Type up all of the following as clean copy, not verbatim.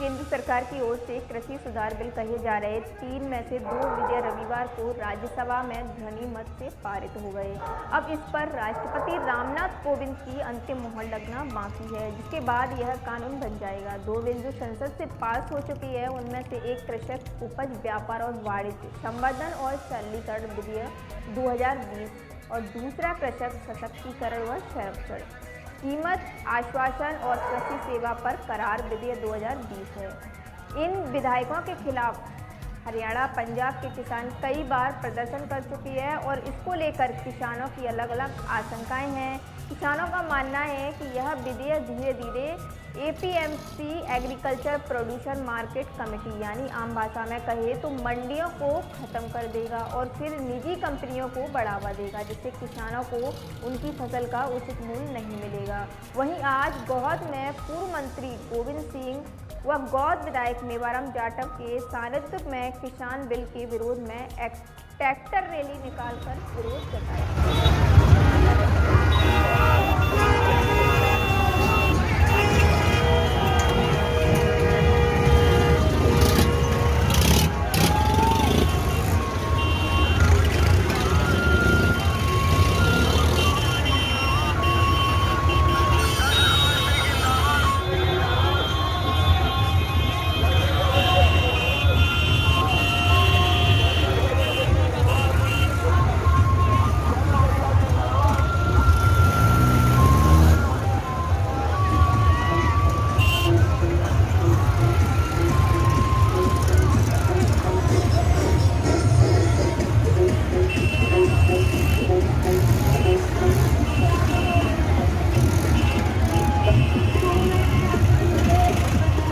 केंद्र सरकार की ओर से कृषि सुधार बिल कहे जा रहे 3 में से 2 विधेयक रविवार को राज्यसभा में ध्वनि मत से पारित हो गए। अब इस पर राष्ट्रपति रामनाथ कोविंद की अंतिम मुहर लगना बाकी है, जिसके बाद यह कानून बन जाएगा। 2 बिल जो संसद से पास हो चुकी है उनमें से एक कृषक उपज व्यापार और वाणिज्य संवर्धन और सरलीकरण विधेयक 2020 और दूसरा कृषक सशक्तिकरण व संरक्षण कीमत आश्वासन और कृषि सेवा पर करार विधेयक 2020 है। इन विधायकों के खिलाफ हरियाणा पंजाब के किसान कई बार प्रदर्शन कर चुके हैं और इसको लेकर किसानों की अलग अलग आशंकाएं हैं। किसानों का मानना है कि यह विधेयक धीरे धीरे APMC agriculture producer market committee यानी आम भाषा में कहे तो मंडियों को खत्म कर देगा और फिर निजी कंपनियों को बढ़ावा देगा, जिससे किसानों को उनकी फसल का उचित मूल्य नहीं मिलेगा। वहीं आज गौहद में पूर्व मंत्री गोविंद सिंह व गौहद विधायक मेवाराम जाटव के सानिध्य में किसान बिल के विरोध में एक ट्रैक्टर रैली निकालकर विरोध जताया।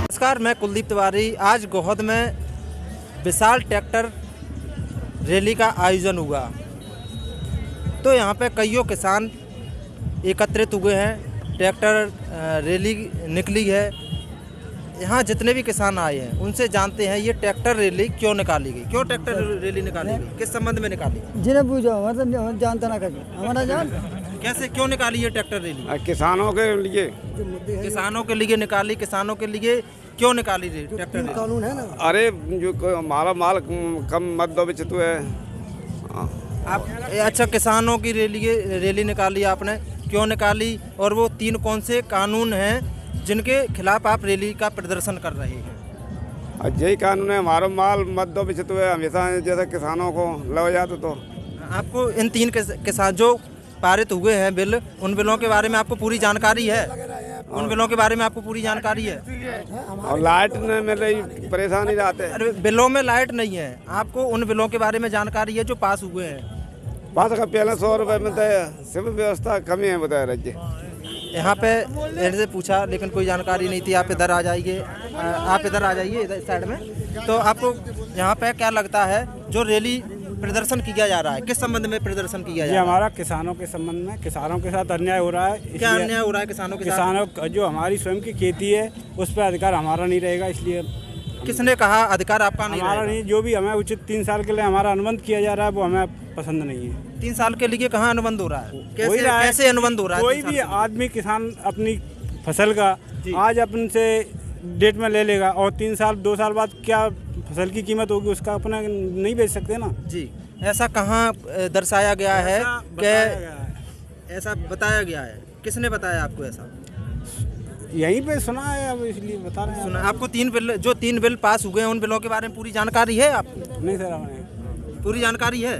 नमस्कार, मैं कुलदीप तिवारी। आज गौहद में विशाल ट्रैक्टर रैली का आयोजन हुआ, तो यहाँ पे कईयों किसान एकत्रित हुए हैं। ट्रैक्टर रैली निकली है। यहाँ जितने भी किसान आए हैं उनसे जानते हैं ये ट्रैक्टर रैली क्यों निकाली गई, क्यों ट्रैक्टर रैली निकाली गई, किस संबंध में निकाली। जिन्हें पूछो मतलब जानता ना कभी हमारा जान कैसे क्यों निकाली ये ट्रैक्टर रैली? किसानों के लिए, किसानों के लिए निकाली। किसानों के लिए क्यों निकाली ट्रैक्टर रैली? कानून है ना। अरे जो हमारा माल कम मत दो बेचतु है। आप अच्छा, किसानों की रैली निकाली आपने, क्यों निकाली और वो 3 कौन से कानून हैं जिनके खिलाफ आप रैली का प्रदर्शन कर रहे हैं? यही कानून है, हमारा माल मत दो बेचतु है। हमेशा जैसे किसानों को लो जाते तो आपको इन 3 किसान जो पारित हुए हैं बिल, उन बिलों के बारे में आपको पूरी जानकारी है? उन बिलों के बारे में आपको पूरी जानकारी है? और लाइट नहीं मिल रही, परेशानी रहते। अरे बिलों में लाइट नहीं है, आपको उन बिलों के बारे में जानकारी है जो पास हुए हैं? पास का पहले 100 रुपये में सिविल व्यवस्था कमी है बताया राज्य। यहाँ पे इनसे पूछा लेकिन कोई जानकारी नहीं थी। आप इधर आ जाइए, आप इधर आ जाइए, इधर साइड में। तो आपको यहाँ पे क्या लगता है जो रैली प्रदर्शन किया जा रहा है, किस संबंध में प्रदर्शन किया जा रहा है? हमारा किसानों के संबंध में, किसानों के साथ अन्याय हो रहा है। क्या अन्याय हो रहा है किसानों के साथ? किसानों जो हमारी स्वयं की खेती है उस पर अधिकार हमारा नहीं रहेगा, इसलिए। किसने कहा अधिकार आपका नहीं हमारा रहेगा? नहीं, जो भी हमें उचित 3 साल के लिए हमारा अनुबंध किया जा रहा है वो हमें पसंद नहीं है। 3 साल के लिए कहाँ अनुबंध हो रहा है? कैसे अनुबंध हो रहा है? कोई भी आदमी किसान अपनी फसल का आज अपन से डेट में ले लेगा और 3 साल 2 साल बाद क्या फसल की कीमत होगी उसका अपना नहीं बेच सकते ना जी। ऐसा कहाँ दर्शाया गया है कि ऐसा बताया गया है? किसने बताया आपको ऐसा? यहीं पे सुना है, अब इसलिए बता रहे हैं। सुना आपको 3 बिल पास हुए हैं, उन बिलों के बारे में पूरी जानकारी है आपको? नहीं सर, हमें पूरी जानकारी है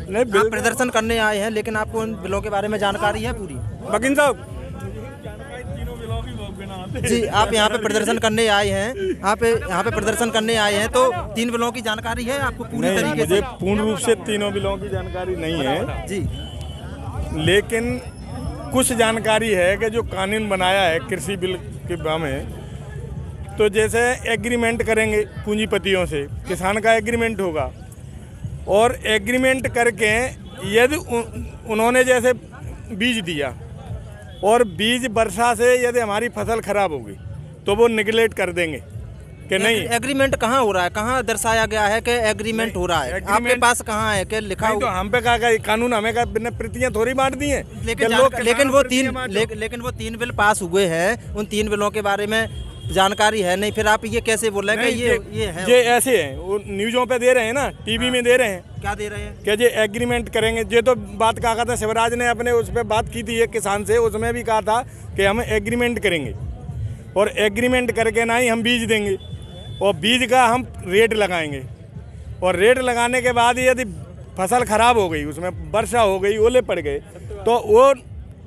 नहीं। आप प्रदर्शन करने आए हैं लेकिन आपको उन बिलों के बारे में जानकारी है पूरी? वकील साहब जी, आप यहाँ पे प्रदर्शन करने आए हैं, आप यहाँ पे प्रदर्शन करने आए हैं, तो 3 बिलों की जानकारी है आपको पूरी तरीके से? मुझे पूर्ण रूप से तीनों बिलों की जानकारी नहीं है जी, लेकिन कुछ जानकारी है कि जो कानून बनाया है कृषि बिल के बारे में, तो जैसे एग्रीमेंट करेंगे पूंजीपतियों से, किसान का एग्रीमेंट होगा और एग्रीमेंट करके यदि उन्होंने जैसे बीज दिया और बीज वर्षा से यदि हमारी फसल खराब होगी तो वो निगलेक्ट कर देंगे कि नहीं। एग्रीमेंट कहाँ हो रहा है, कहाँ दर्शाया गया है कि एग्रीमेंट हो रहा है? आपके पास कहाँ है कि लिखा तो हम पे कहा कानून हमें का प्रतियां थोड़ी बांट दी हैं। लेकिन वो 3 बिल पास हुए हैं, उन 3 बिलों के बारे में जानकारी है नहीं, फिर आप ये कैसे बोल रहे हैं कि ये है? ये ऐसे है, वो न्यूज़ों पे दे रहे हैं ना, टीवी में दे रहे हैं। क्या दे रहे हैं? कि ये एग्रीमेंट करेंगे। ये तो बात कहा था शिवराज ने अपने उस पर बात की थी एक किसान से, उसमें भी कहा था कि हम एग्रीमेंट करेंगे और एग्रीमेंट करके ना ही हम बीज देंगे और बीज का हम रेट लगाएंगे और रेट लगाने के बाद यदि फसल खराब हो गई, उसमें वर्षा हो गई, ओले पड़ गए, तो वो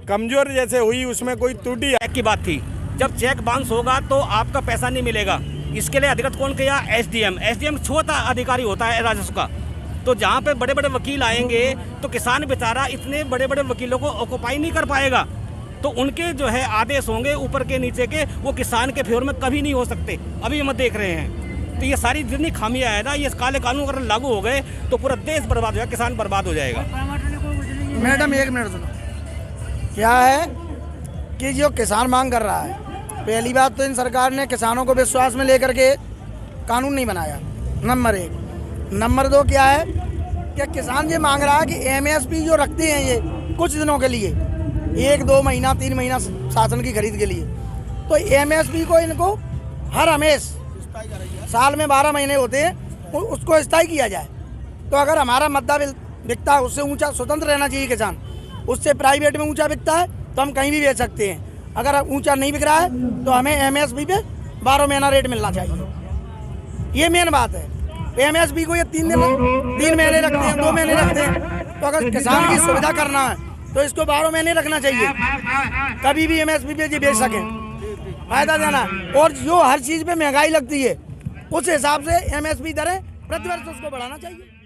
कमजोर जैसे हुई, उसमें कोई त्रुटि की बात थी। जब चेक बाउंस होगा तो आपका पैसा नहीं मिलेगा। इसके लिए अधिकृत कौन किया? एसडीएम छोटा अधिकारी होता है राजस्व का। तो जहाँ पे बड़े बड़े वकील आएंगे तो किसान बेचारा इतने बड़े बड़े वकीलों को ऑक्यूपाई नहीं कर पाएगा। तो उनके जो है आदेश होंगे ऊपर के नीचे के, वो किसान के फेवर में कभी नहीं हो सकते। अभी हम देख रहे हैं। तो ये सारी जितनी खामियां है ना, ये काले कानून अगर लागू हो गए तो पूरा देश बर्बाद हो जाएगा, किसान बर्बाद हो जाएगा। मैडम एक मिनट सुनो, क्या है कि जो किसान मांग कर रहा है, पहली बात तो इन सरकार ने किसानों को विश्वास में लेकर के कानून नहीं बनाया, नंबर 1। नंबर 2 क्या है कि किसान ये मांग रहा है कि एमएसपी जो रखते हैं ये कुछ दिनों के लिए, 1-2 महीना 3 महीना शासन की खरीद के लिए, तो एमएसपी को इनको हर हमेश साल में 12 महीने होते हैं, उसको स्थायी किया जाए। तो अगर हमारा मद्दा बिकता है उससे ऊंचा स्वतंत्र रहना चाहिए किसान, उससे प्राइवेट में ऊंचा बिकता है तो हम कहीं भी बेच सकते हैं। अगर ऊंचा नहीं बिक रहा है तो हमें एमएसपी पे 12 महीना रेट मिलना चाहिए, ये मेन बात है। एमएसपी को ये 3 महीने रखते हैं, 2 महीने रखते हैं, तो अगर किसान की सुविधा करना है तो इसको 12 महीने रखना चाहिए, कभी भी एमएसपी पे जी बेच सकें, फायदा देना। और जो हर चीज़ पे महंगाई लगती है उस हिसाब से एमएसपी दरें प्रतिवर्ष उसको बढ़ाना चाहिए।